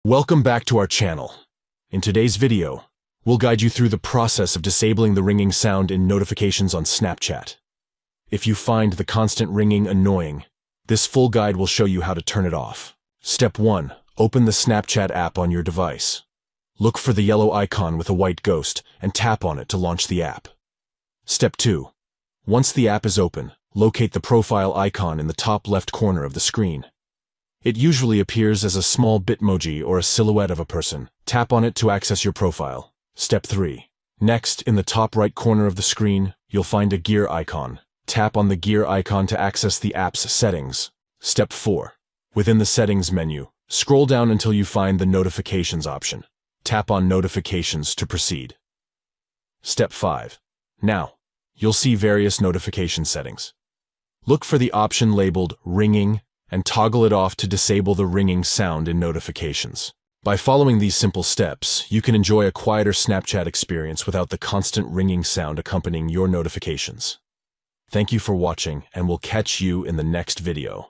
Welcome back to our channel. In today's video, we'll guide you through the process of disabling the ringing sound in notifications on Snapchat. If you find the constant ringing annoying, this full guide will show you how to turn it off. Step 1. Open the Snapchat app on your device. Look for the yellow icon with a white ghost and tap on it to launch the app. Step 2. Once the app is open, locate the profile icon in the top left corner of the screen. It usually appears as a small Bitmoji or a silhouette of a person. Tap on it to access your profile. Step 3. Next, in the top right corner of the screen, you'll find a gear icon. Tap on the gear icon to access the app's settings. Step 4. Within the settings menu, scroll down until you find the notifications option. Tap on notifications to proceed. Step 5. Now, you'll see various notification settings. Look for the option labeled ringing and toggle it off to disable the ringing sound in notifications. By following these simple steps, you can enjoy a quieter Snapchat experience without the constant ringing sound accompanying your notifications. Thank you for watching, and we'll catch you in the next video.